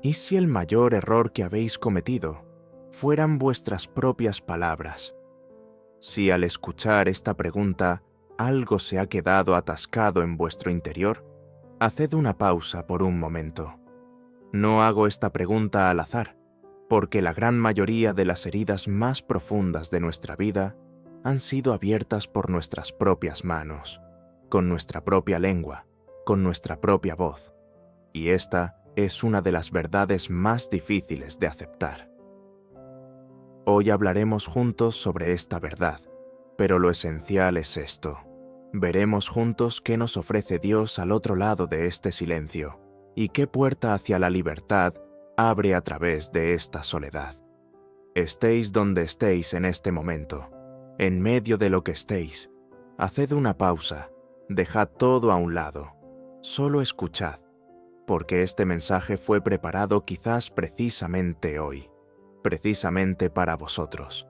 ¿Y si el mayor error que habéis cometido fueran vuestras propias palabras? Si al escuchar esta pregunta algo se ha quedado atascado en vuestro interior, haced una pausa por un momento. No hago esta pregunta al azar, porque la gran mayoría de las heridas más profundas de nuestra vida han sido abiertas por nuestras propias manos, con nuestra propia lengua, con nuestra propia voz. Y esta es una de las verdades más difíciles de aceptar. Hoy hablaremos juntos sobre esta verdad, pero lo esencial es esto. Veremos juntos qué nos ofrece Dios al otro lado de este silencio y qué puerta hacia la libertad abre a través de esta soledad. Estéis donde estéis en este momento, en medio de lo que estéis, haced una pausa, dejad todo a un lado, solo escuchad, porque este mensaje fue preparado quizás precisamente hoy, precisamente para vosotros.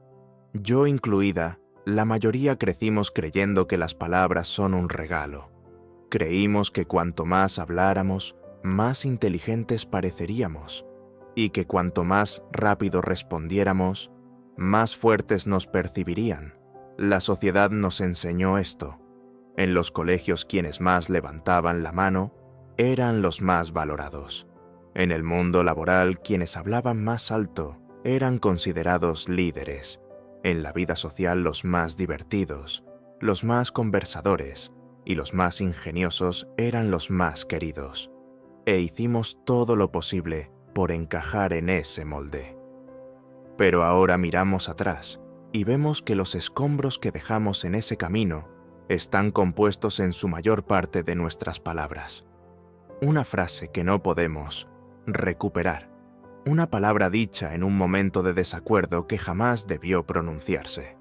Yo incluida, la mayoría crecimos creyendo que las palabras son un regalo. Creímos que cuanto más habláramos, más inteligentes pareceríamos, y que cuanto más rápido respondiéramos, más fuertes nos percibirían. La sociedad nos enseñó esto. En los colegios quienes más levantaban la mano eran los más valorados. En el mundo laboral quienes hablaban más alto eran considerados líderes. En la vida social los más divertidos, los más conversadores y los más ingeniosos eran los más queridos. E hicimos todo lo posible por encajar en ese molde. Pero ahora miramos atrás y vemos que los escombros que dejamos en ese camino están compuestos en su mayor parte de nuestras palabras. Una frase que no podemos recuperar. Una palabra dicha en un momento de desacuerdo que jamás debió pronunciarse.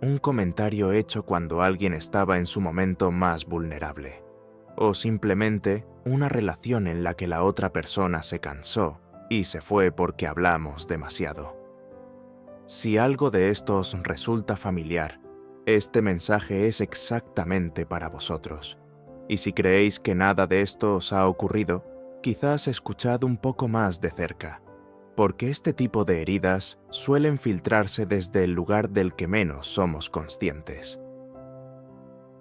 Un comentario hecho cuando alguien estaba en su momento más vulnerable. O simplemente una relación en la que la otra persona se cansó y se fue porque hablamos demasiado. Si algo de esto os resulta familiar, este mensaje es exactamente para vosotros. Y si creéis que nada de esto os ha ocurrido, quizás escuchad un poco más de cerca, porque este tipo de heridas suelen filtrarse desde el lugar del que menos somos conscientes.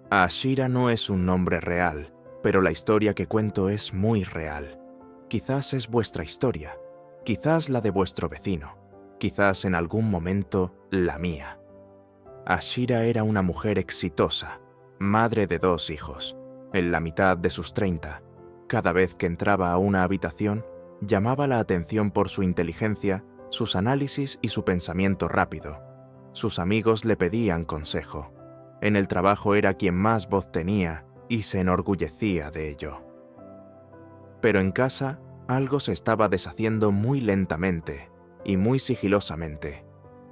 Ashira no es un nombre real, pero la historia que cuento es muy real. Quizás es vuestra historia, quizás la de vuestro vecino, quizás en algún momento la mía. Ashira era una mujer exitosa, madre de 2 hijos, en la mitad de sus 30. Cada vez que entraba a una habitación, llamaba la atención por su inteligencia, sus análisis y su pensamiento rápido. Sus amigos le pedían consejo. En el trabajo era quien más voz tenía y se enorgullecía de ello. Pero en casa, algo se estaba deshaciendo muy lentamente y muy sigilosamente.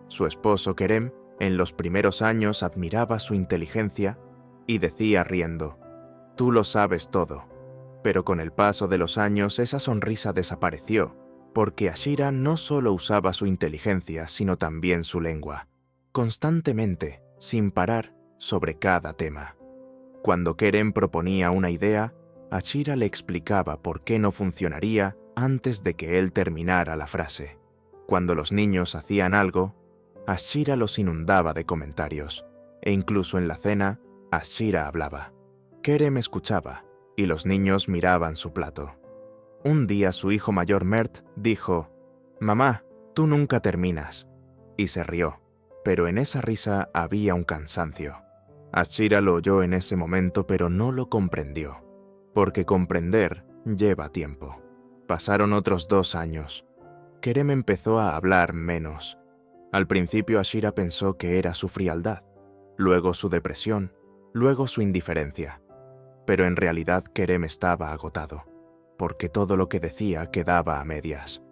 Su esposo Kerem, en los primeros años, admiraba su inteligencia y decía riendo: «Tú lo sabes todo». Pero con el paso de los años esa sonrisa desapareció, porque Ashira no solo usaba su inteligencia, sino también su lengua, constantemente, sin parar, sobre cada tema. Cuando Kerem proponía una idea, Ashira le explicaba por qué no funcionaría antes de que él terminara la frase. Cuando los niños hacían algo, Ashira los inundaba de comentarios, e incluso en la cena, Ashira hablaba. Kerem escuchaba, y los niños miraban su plato. Un día su hijo mayor Mert dijo: «Mamá, tú nunca terminas», y se rió, pero en esa risa había un cansancio. Ashira lo oyó en ese momento, pero no lo comprendió, porque comprender lleva tiempo. Pasaron otros 2 años. Kerem empezó a hablar menos. Al principio Ashira pensó que era su frialdad, luego su depresión, luego su indiferencia. Pero en realidad Kerem estaba agotado, porque todo lo que decía quedaba a medias.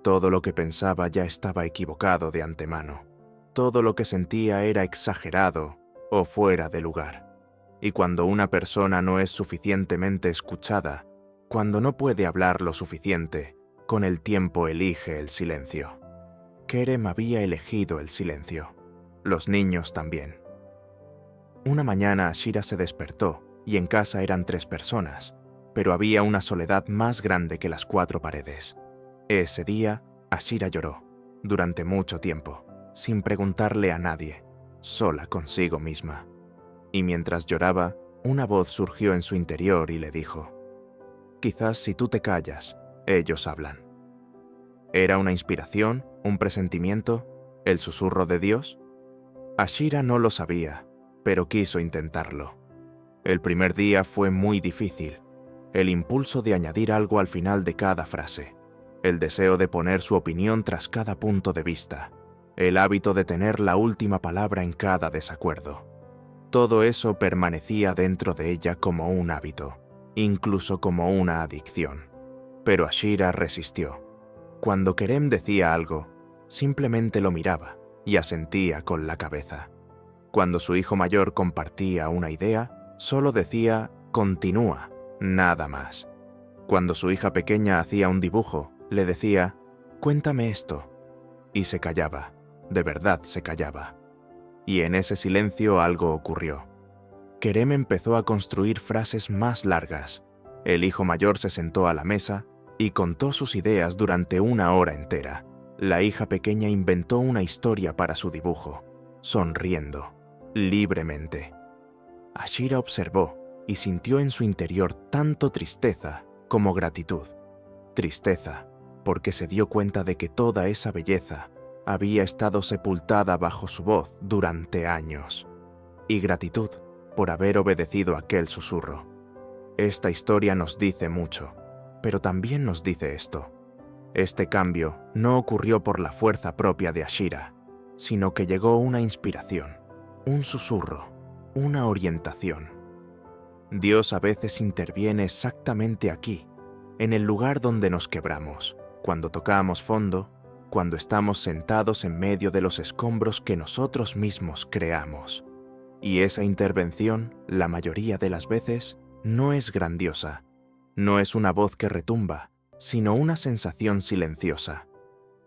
Todo lo que pensaba ya estaba equivocado de antemano. Todo lo que sentía era exagerado o fuera de lugar. Y cuando una persona no es suficientemente escuchada, cuando no puede hablar lo suficiente, con el tiempo elige el silencio. Kerem había elegido el silencio. Los niños también. Una mañana Ashira se despertó y en casa eran 3 personas, pero había una soledad más grande que las 4 paredes. Ese día, Ashira lloró, durante mucho tiempo, sin preguntarle a nadie, sola consigo misma. Y mientras lloraba, una voz surgió en su interior y le dijo: «Quizás si tú te callas, ellos hablan». ¿Era una inspiración, un presentimiento, el susurro de Dios? Ashira no lo sabía, pero quiso intentarlo. El primer día fue muy difícil. El impulso de añadir algo al final de cada frase, el deseo de poner su opinión tras cada punto de vista, el hábito de tener la última palabra en cada desacuerdo. Todo eso permanecía dentro de ella como un hábito, incluso como una adicción. Pero Ashira resistió. Cuando Kerem decía algo, simplemente lo miraba y asentía con la cabeza. Cuando su hijo mayor compartía una idea, solo decía «continúa», nada más. Cuando su hija pequeña hacía un dibujo, le decía «cuéntame esto», y se callaba, de verdad se callaba. Y en ese silencio algo ocurrió. Kerem empezó a construir frases más largas. El hijo mayor se sentó a la mesa y contó sus ideas durante 1 hora entera. La hija pequeña inventó una historia para su dibujo, sonriendo, libremente. Ashira observó y sintió en su interior tanto tristeza como gratitud. Tristeza, porque se dio cuenta de que toda esa belleza había estado sepultada bajo su voz durante años. Y gratitud por haber obedecido aquel susurro. Esta historia nos dice mucho, pero también nos dice esto. Este cambio no ocurrió por la fuerza propia de Ashira, sino que llegó una inspiración, un susurro, una orientación. Dios a veces interviene exactamente aquí, en el lugar donde nos quebramos, cuando tocamos fondo, cuando estamos sentados en medio de los escombros que nosotros mismos creamos. Y esa intervención, la mayoría de las veces, no es grandiosa, no es una voz que retumba, sino una sensación silenciosa.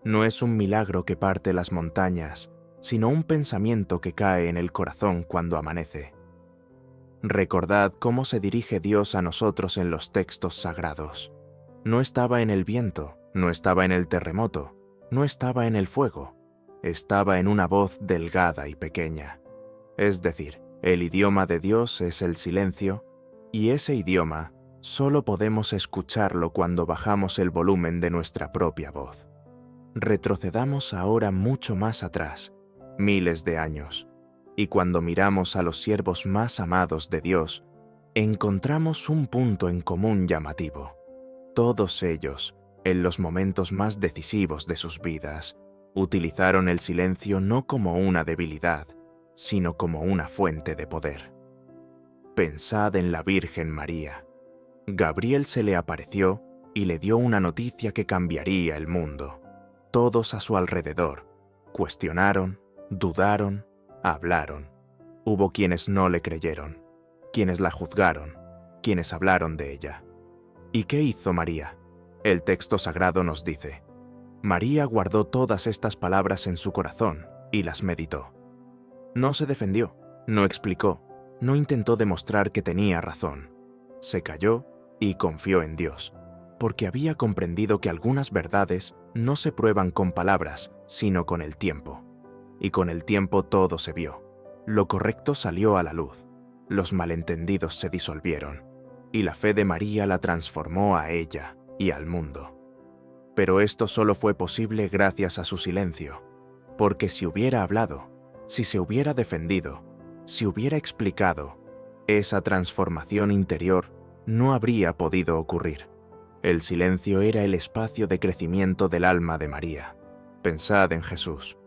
No es un milagro que parte las montañas, sino un pensamiento que cae en el corazón cuando amanece. Recordad cómo se dirige Dios a nosotros en los textos sagrados. No estaba en el viento, no estaba en el terremoto, no estaba en el fuego, estaba en una voz delgada y pequeña. Es decir, el idioma de Dios es el silencio, y ese idioma solo podemos escucharlo cuando bajamos el volumen de nuestra propia voz. Retrocedamos ahora mucho más atrás, miles de años, y cuando miramos a los siervos más amados de Dios, encontramos un punto en común llamativo. Todos ellos, en los momentos más decisivos de sus vidas, utilizaron el silencio no como una debilidad, sino como una fuente de poder. Pensad en la Virgen María. Gabriel se le apareció y le dio una noticia que cambiaría el mundo. Todos a su alrededor cuestionaron, dudaron, hablaron. Hubo quienes no le creyeron, quienes la juzgaron, quienes hablaron de ella. ¿Y qué hizo María? El texto sagrado nos dice: María guardó todas estas palabras en su corazón y las meditó. No se defendió, no explicó, no intentó demostrar que tenía razón. Se calló y confió en Dios, porque había comprendido que algunas verdades no se prueban con palabras, sino con el tiempo. Y con el tiempo todo se vio. Lo correcto salió a la luz, los malentendidos se disolvieron, y la fe de María la transformó a ella y al mundo. Pero esto solo fue posible gracias a su silencio, porque si hubiera hablado, si se hubiera defendido, si hubiera explicado, esa transformación interior no habría podido ocurrir. El silencio era el espacio de crecimiento del alma de María. Pensad en Jesús.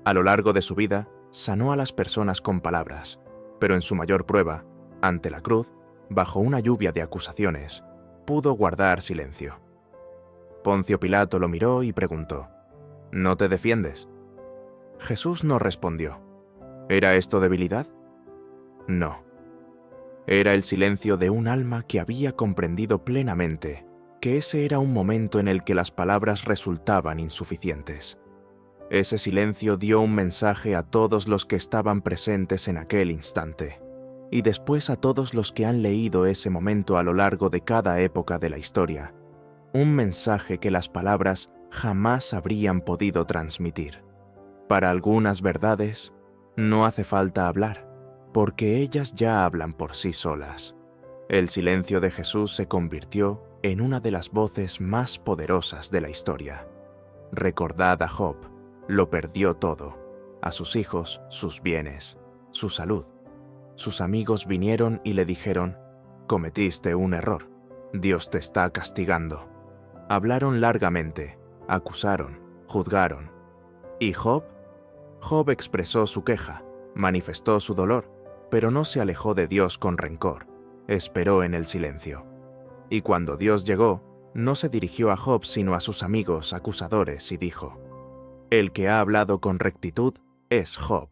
A lo largo de su vida, sanó a las personas con palabras, pero en su mayor prueba, ante la cruz, bajo una lluvia de acusaciones, pudo guardar silencio. Poncio Pilato lo miró y preguntó: ¿No te defiendes? Jesús no respondió. ¿Era esto debilidad? No. Era el silencio de un alma que había comprendido plenamente que ese era un momento en el que las palabras resultaban insuficientes. Ese silencio dio un mensaje a todos los que estaban presentes en aquel instante, y después a todos los que han leído ese momento a lo largo de cada época de la historia. un mensaje que las palabras jamás habrían podido transmitir. Para algunas verdades, no hace falta hablar, porque ellas ya hablan por sí solas. El silencio de Jesús se convirtió en una de las voces más poderosas de la historia. Recordad a Job, lo perdió todo, a sus hijos, sus bienes, su salud. Sus amigos vinieron y le dijeron: cometiste un error, Dios te está castigando. Hablaron largamente, acusaron, juzgaron. ¿Y Job? Job expresó su queja, manifestó su dolor, pero no se alejó de Dios con rencor, esperó en el silencio. Y cuando Dios llegó, no se dirigió a Job sino a sus amigos acusadores y dijo: el que ha hablado con rectitud es Job.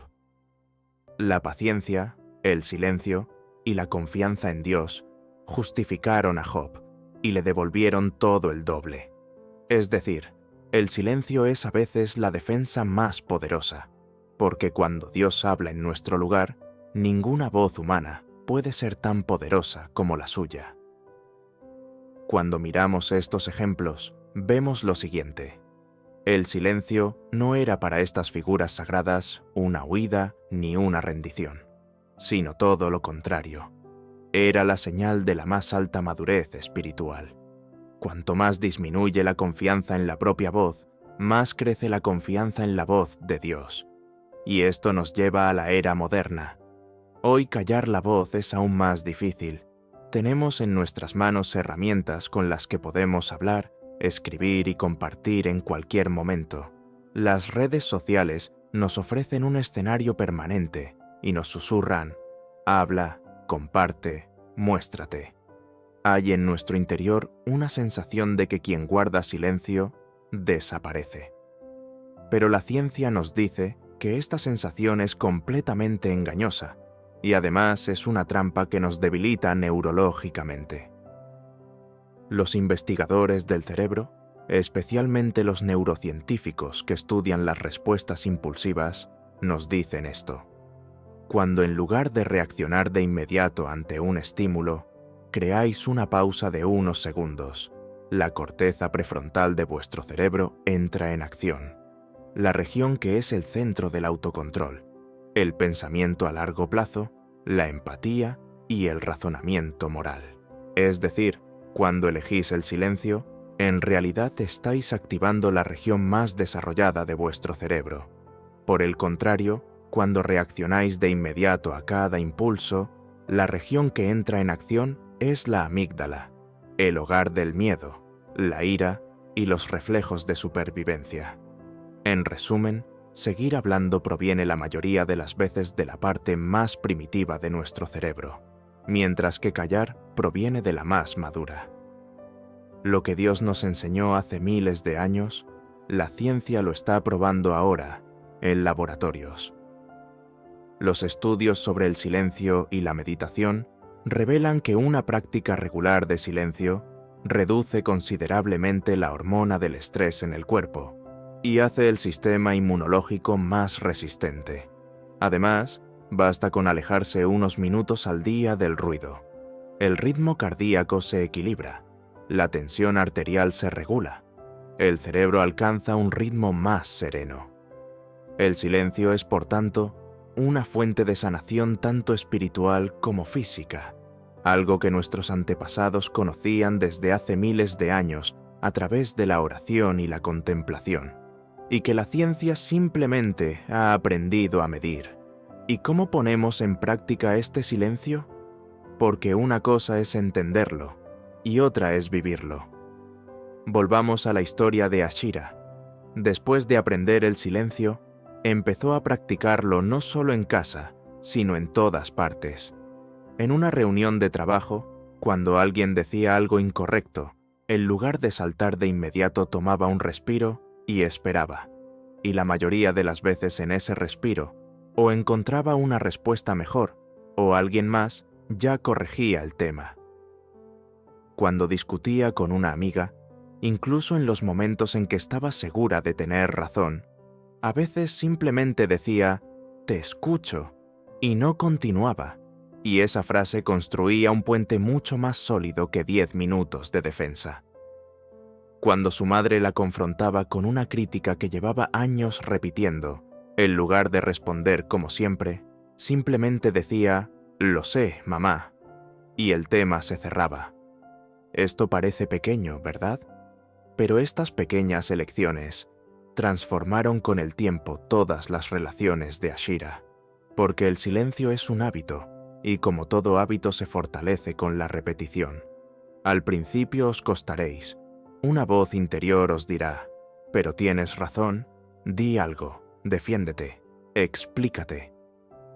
La paciencia, el silencio y la confianza en Dios justificaron a Job y le devolvieron todo el doble. Es decir, el silencio es a veces la defensa más poderosa, porque cuando Dios habla en nuestro lugar, ninguna voz humana puede ser tan poderosa como la suya. Cuando miramos estos ejemplos, vemos lo siguiente. El silencio no era para estas figuras sagradas una huida ni una rendición, sino todo lo contrario. Era la señal de la más alta madurez espiritual. Cuanto más disminuye la confianza en la propia voz, más crece la confianza en la voz de Dios. Y esto nos lleva a la era moderna. Hoy callar la voz es aún más difícil. Tenemos en nuestras manos herramientas con las que podemos hablar, escribir y compartir en cualquier momento. Las redes sociales nos ofrecen un escenario permanente y nos susurran: habla, comparte, muéstrate. Hay en nuestro interior una sensación de que quien guarda silencio desaparece. Pero la ciencia nos dice que esta sensación es completamente engañosa y además es una trampa que nos debilita neurológicamente. Los investigadores del cerebro, especialmente los neurocientíficos que estudian las respuestas impulsivas, nos dicen esto. Cuando en lugar de reaccionar de inmediato ante un estímulo, creáis una pausa de unos segundos, la corteza prefrontal de vuestro cerebro entra en acción, la región que es el centro del autocontrol, el pensamiento a largo plazo, la empatía y el razonamiento moral. Es decir, cuando elegís el silencio, en realidad estáis activando la región más desarrollada de vuestro cerebro. Por el contrario, cuando reaccionáis de inmediato a cada impulso, la región que entra en acción es la amígdala, el hogar del miedo, la ira y los reflejos de supervivencia. En resumen, seguir hablando proviene la mayoría de las veces de la parte más primitiva de nuestro cerebro, mientras que callar proviene de la más madura. Lo que Dios nos enseñó hace miles de años, la ciencia lo está probando ahora en laboratorios. Los estudios sobre el silencio y la meditación revelan que una práctica regular de silencio reduce considerablemente la hormona del estrés en el cuerpo y hace el sistema inmunológico más resistente. Además, basta con alejarse unos minutos al día del ruido. El ritmo cardíaco se equilibra, la tensión arterial se regula, el cerebro alcanza un ritmo más sereno. El silencio es, por tanto, una fuente de sanación tanto espiritual como física, algo que nuestros antepasados conocían desde hace miles de años a través de la oración y la contemplación, y que la ciencia simplemente ha aprendido a medir. ¿Y cómo ponemos en práctica este silencio? Porque una cosa es entenderlo y otra es vivirlo. Volvamos a la historia de Ashira. Después de aprender el silencio, empezó a practicarlo no solo en casa, sino en todas partes. En una reunión de trabajo, cuando alguien decía algo incorrecto, en lugar de saltar de inmediato tomaba un respiro y esperaba. Y la mayoría de las veces en ese respiro, o encontraba una respuesta mejor, o alguien más ya corregía el tema. Cuando discutía con una amiga, incluso en los momentos en que estaba segura de tener razón, a veces simplemente decía, «te escucho», y no continuaba, y esa frase construía un puente mucho más sólido que 10 minutos de defensa. Cuando su madre la confrontaba con una crítica que llevaba años repitiendo, en lugar de responder como siempre, simplemente decía, «Lo sé, mamá», y el tema se cerraba. Esto parece pequeño, ¿verdad? Pero estas pequeñas elecciones transformaron con el tiempo todas las relaciones de Ashira, porque el silencio es un hábito, y como todo hábito se fortalece con la repetición. Al principio os costaréis. Una voz interior os dirá, «Pero tienes razón, di algo, defiéndete, explícate».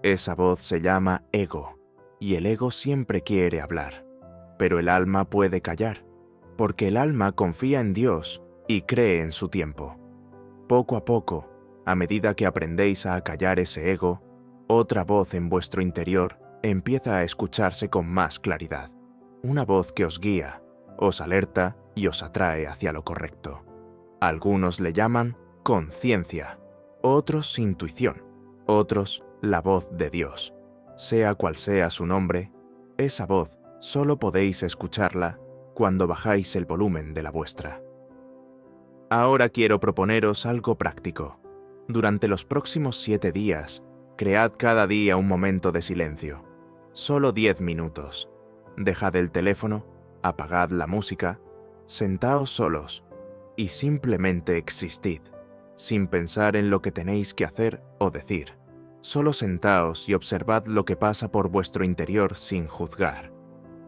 Esa voz se llama ego, y el ego siempre quiere hablar. Pero el alma puede callar, porque el alma confía en Dios y cree en su tiempo. Poco a poco, a medida que aprendéis a acallar ese ego, otra voz en vuestro interior empieza a escucharse con más claridad. Una voz que os guía, os alerta y os atrae hacia lo correcto. Algunos le llaman conciencia, otros intuición, otros la voz de Dios. Sea cual sea su nombre, esa voz solo podéis escucharla cuando bajáis el volumen de la vuestra. Ahora quiero proponeros algo práctico. Durante los próximos 7 días, cread cada día un momento de silencio. Solo 10 minutos. Dejad el teléfono, apagad la música, sentaos solos y simplemente existid, sin pensar en lo que tenéis que hacer o decir. Solo sentaos y observad lo que pasa por vuestro interior sin juzgar.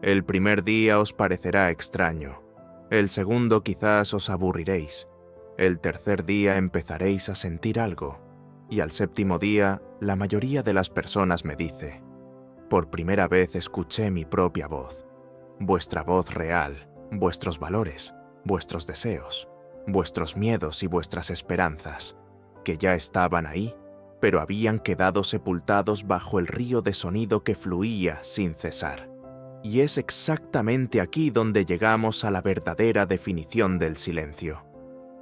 El primer día os parecerá extraño. El segundo quizás os aburriréis. El tercer día empezaréis a sentir algo. Y al séptimo día, la mayoría de las personas me dice, «Por primera vez escuché mi propia voz». Vuestra voz real, vuestros valores, vuestros deseos, vuestros miedos y vuestras esperanzas, que ya estaban ahí, pero habían quedado sepultados bajo el río de sonido que fluía sin cesar. Y es exactamente aquí donde llegamos a la verdadera definición del silencio.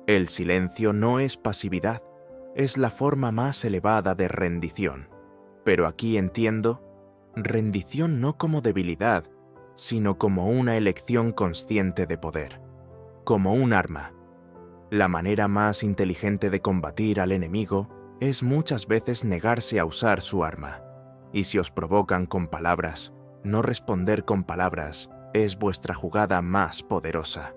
El silencio no es pasividad, es la forma más elevada de rendición. Pero aquí entiendo, rendición no como debilidad, sino como una elección consciente de poder, como un arma. La manera más inteligente de combatir al enemigo es muchas veces negarse a usar su arma. Y si os provocan con palabras, no responder con palabras es vuestra jugada más poderosa.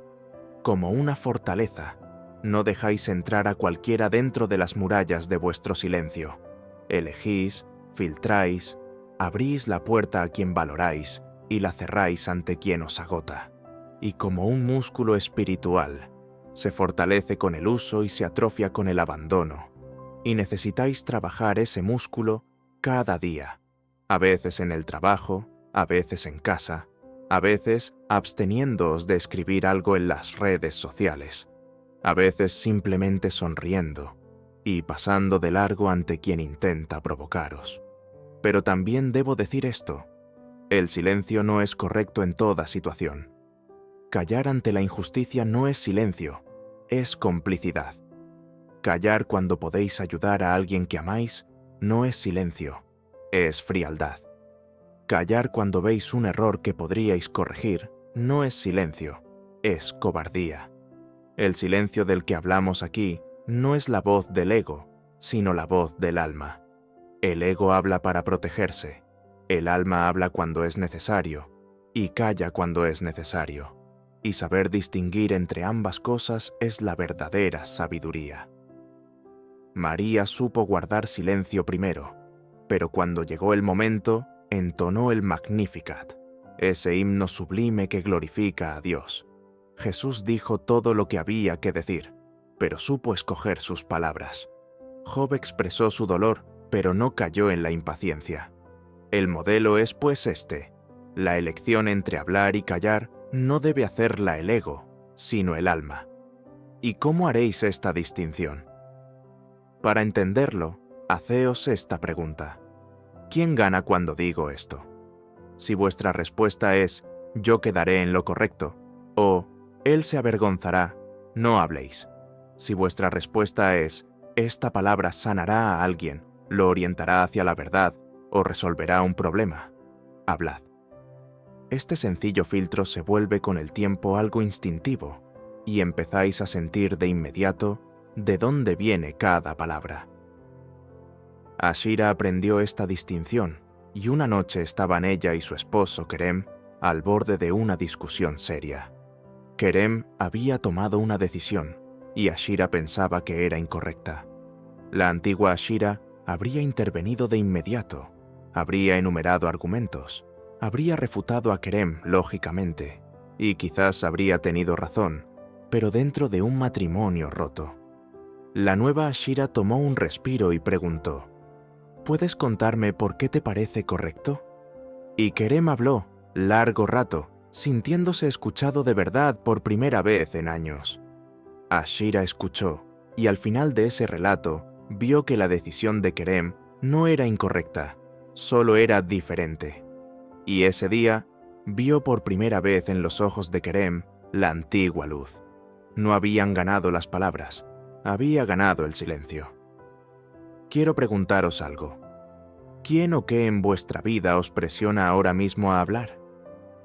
Como una fortaleza, no dejáis entrar a cualquiera dentro de las murallas de vuestro silencio. Elegís, filtráis, abrís la puerta a quien valoráis y la cerráis ante quien os agota. Y como un músculo espiritual, se fortalece con el uso y se atrofia con el abandono. Y necesitáis trabajar ese músculo cada día, a veces en el trabajo, a veces en casa, a veces absteniéndoos de escribir algo en las redes sociales, a veces simplemente sonriendo y pasando de largo ante quien intenta provocaros. Pero también debo decir esto, el silencio no es correcto en toda situación. Callar ante la injusticia no es silencio, es complicidad. Callar cuando podéis ayudar a alguien que amáis no es silencio, es frialdad. Callar cuando veis un error que podríais corregir no es silencio, es cobardía. El silencio del que hablamos aquí no es la voz del ego, sino la voz del alma. El ego habla para protegerse, el alma habla cuando es necesario y calla cuando es necesario. Y saber distinguir entre ambas cosas es la verdadera sabiduría. María supo guardar silencio primero, pero cuando llegó el momento, entonó el Magnificat, ese himno sublime que glorifica a Dios. Jesús dijo todo lo que había que decir, pero supo escoger sus palabras. Job expresó su dolor, pero no cayó en la impaciencia. El modelo es pues este: la elección entre hablar y callar no debe hacerla el ego, sino el alma. ¿Y cómo haréis esta distinción? Para entenderlo, haceos esta pregunta: ¿quién gana cuando digo esto? Si vuestra respuesta es «yo quedaré en lo correcto» o «él se avergonzará», no habléis. Si vuestra respuesta es «esta palabra sanará a alguien, lo orientará hacia la verdad o resolverá un problema», hablad. Este sencillo filtro se vuelve con el tiempo algo instintivo, y empezáis a sentir de inmediato de dónde viene cada palabra. Ashira aprendió esta distinción, y una noche estaban ella y su esposo Kerem al borde de una discusión seria. Kerem había tomado una decisión, y Ashira pensaba que era incorrecta. La antigua Ashira habría intervenido de inmediato, habría enumerado argumentos, habría refutado a Kerem lógicamente, y quizás habría tenido razón, pero dentro de un matrimonio roto. La nueva Ashira tomó un respiro y preguntó: ¿puedes contarme por qué te parece correcto? Y Kerem habló, largo rato, sintiéndose escuchado de verdad por primera vez en años. Ashira escuchó, y al final de ese relato, vio que la decisión de Kerem no era incorrecta, solo era diferente. Y ese día, vio por primera vez en los ojos de Kerem la antigua luz. No habían ganado las palabras, había ganado el silencio. Quiero preguntaros algo. ¿Quién o qué en vuestra vida os presiona ahora mismo a hablar?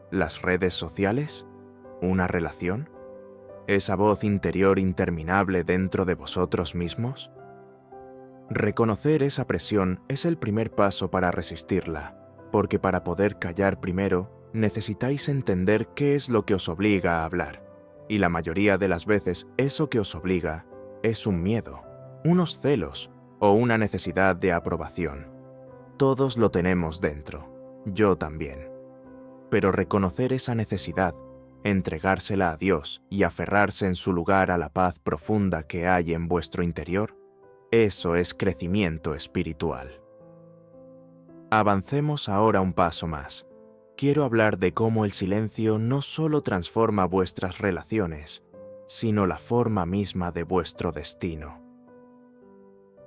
¿Las redes sociales? ¿Una relación? ¿Esa voz interior interminable dentro de vosotros mismos? Reconocer esa presión es el primer paso para resistirla, porque para poder callar primero, necesitáis entender qué es lo que os obliga a hablar, y la mayoría de las veces eso que os obliga es un miedo, unos celos o una necesidad de aprobación. Todos lo tenemos dentro, yo también. Pero reconocer esa necesidad, entregársela a Dios y aferrarse en su lugar a la paz profunda que hay en vuestro interior, eso es crecimiento espiritual. Avancemos ahora un paso más. Quiero hablar de cómo el silencio no solo transforma vuestras relaciones, sino la forma misma de vuestro destino.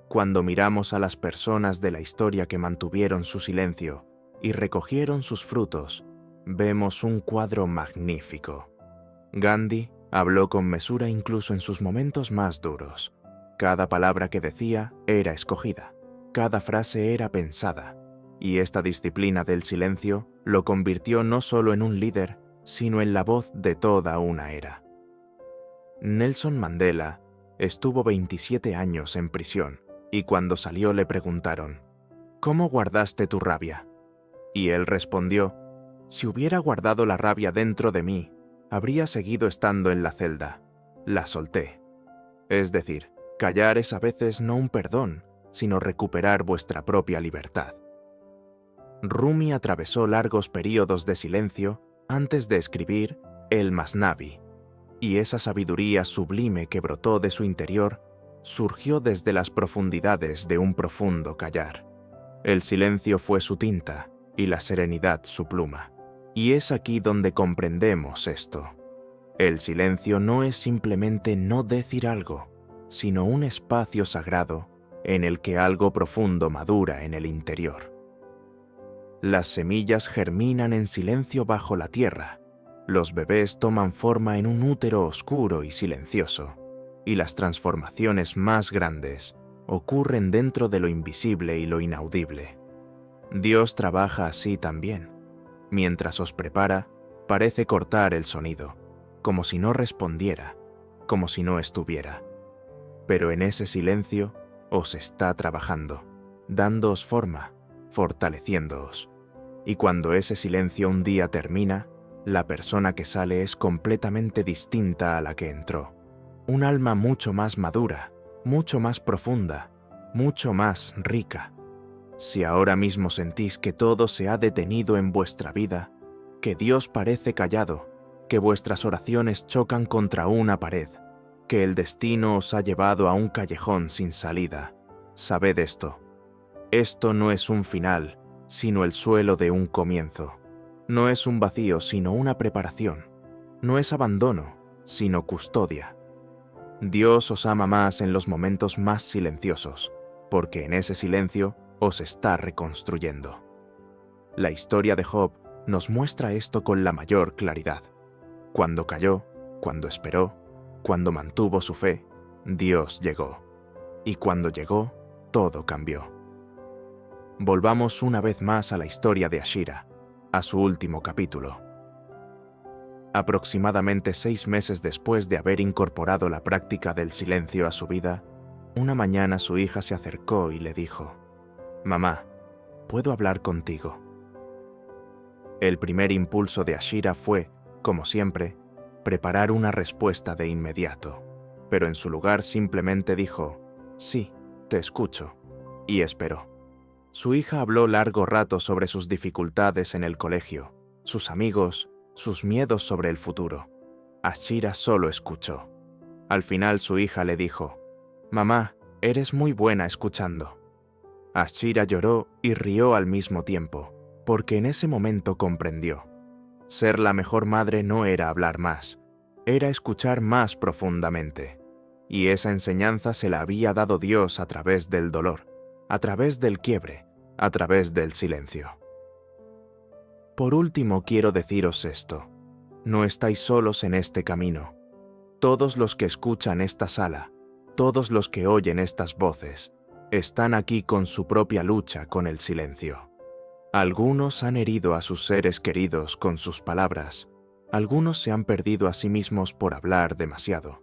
Cuando miramos a las personas de la historia que mantuvieron su silencio y recogieron sus frutos, vemos un cuadro magnífico. Gandhi habló con mesura incluso en sus momentos más duros. Cada palabra que decía era escogida, cada frase era pensada, y esta disciplina del silencio lo convirtió no solo en un líder, sino en la voz de toda una era. Nelson Mandela estuvo 27 años en prisión, y cuando salió le preguntaron: ¿cómo guardaste tu rabia? Y él respondió: si hubiera guardado la rabia dentro de mí, habría seguido estando en la celda. La solté. Es decir, callar es a veces no un perdón, sino recuperar vuestra propia libertad. Rumi atravesó largos períodos de silencio antes de escribir el Masnavi, y esa sabiduría sublime que brotó de su interior surgió desde las profundidades de un profundo callar. El silencio fue su tinta y la serenidad su pluma. Y es aquí donde comprendemos esto. El silencio no es simplemente no decir algo, sino un espacio sagrado en el que algo profundo madura en el interior. Las semillas germinan en silencio bajo la tierra, los bebés toman forma en un útero oscuro y silencioso, y las transformaciones más grandes ocurren dentro de lo invisible y lo inaudible. Dios trabaja así también. Mientras os prepara, parece cortar el sonido, como si no respondiera, como si no estuviera. Pero en ese silencio os está trabajando, dándoos forma, fortaleciéndoos. Y cuando ese silencio un día termina, la persona que sale es completamente distinta a la que entró. Un alma mucho más madura, mucho más profunda, mucho más rica. Si ahora mismo sentís que todo se ha detenido en vuestra vida, que Dios parece callado, que vuestras oraciones chocan contra una pared, que el destino os ha llevado a un callejón sin salida, sabed esto. Esto no es un final, sino el suelo de un comienzo. No es un vacío, sino una preparación. No es abandono, sino custodia. Dios os ama más en los momentos más silenciosos, porque en ese silencio os está reconstruyendo. La historia de Job nos muestra esto con la mayor claridad. Cuando calló, cuando esperó, cuando mantuvo su fe, Dios llegó. Y cuando llegó, todo cambió. Volvamos una vez más a la historia de Ashira, a su último capítulo. Aproximadamente 6 meses después de haber incorporado la práctica del silencio a su vida, una mañana su hija se acercó y le dijo: «Mamá, ¿puedo hablar contigo?». El primer impulso de Ashira fue, como siempre, preparar una respuesta de inmediato, pero en su lugar simplemente dijo: «Sí, te escucho», y esperó. Su hija habló largo rato sobre sus dificultades en el colegio, sus amigos, sus miedos sobre el futuro. Ashira solo escuchó. Al final su hija le dijo: «Mamá, eres muy buena escuchando». Ashira lloró y rió al mismo tiempo, porque en ese momento comprendió. Ser la mejor madre no era hablar más, era escuchar más profundamente. Y esa enseñanza se la había dado Dios a través del dolor, a través del quiebre, a través del silencio. Por último, quiero deciros esto: no estáis solos en este camino. Todos los que escuchan esta sala, todos los que oyen estas voces, están aquí con su propia lucha con el silencio. Algunos han herido a sus seres queridos con sus palabras, algunos se han perdido a sí mismos por hablar demasiado,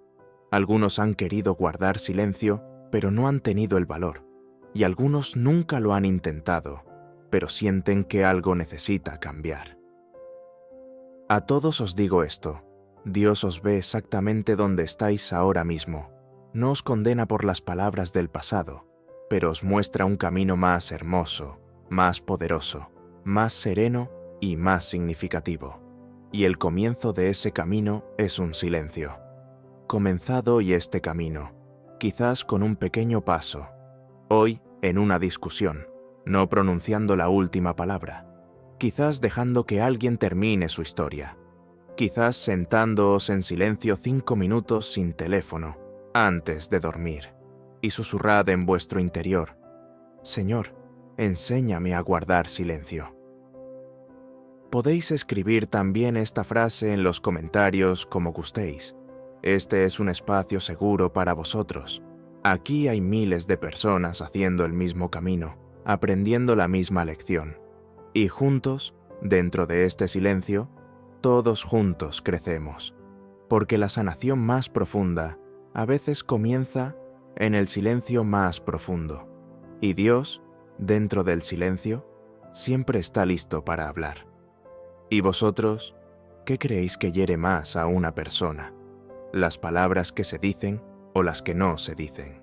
algunos han querido guardar silencio, pero no han tenido el valor, y algunos nunca lo han intentado, pero sienten que algo necesita cambiar. A todos os digo esto: Dios os ve exactamente donde estáis ahora mismo. No os condena por las palabras del pasado, pero os muestra un camino más hermoso, más poderoso, más sereno y más significativo. Y el comienzo de ese camino es un silencio. Comenzad hoy este camino, quizás con un pequeño paso. Hoy, en una discusión, no pronunciando la última palabra. Quizás dejando que alguien termine su historia. Quizás sentándoos en silencio 5 minutos sin teléfono, antes de dormir, y susurrad en vuestro interior: «Señor, enséñame a guardar silencio». Podéis escribir también esta frase en los comentarios como gustéis. Este es un espacio seguro para vosotros. Aquí hay miles de personas haciendo el mismo camino, aprendiendo la misma lección. Y juntos, dentro de este silencio, todos juntos crecemos. Porque la sanación más profunda a veces comienza en el silencio más profundo. Y Dios, dentro del silencio, siempre está listo para hablar. ¿Y vosotros, qué creéis que hiere más a una persona? ¿Las palabras que se dicen o las que no se dicen?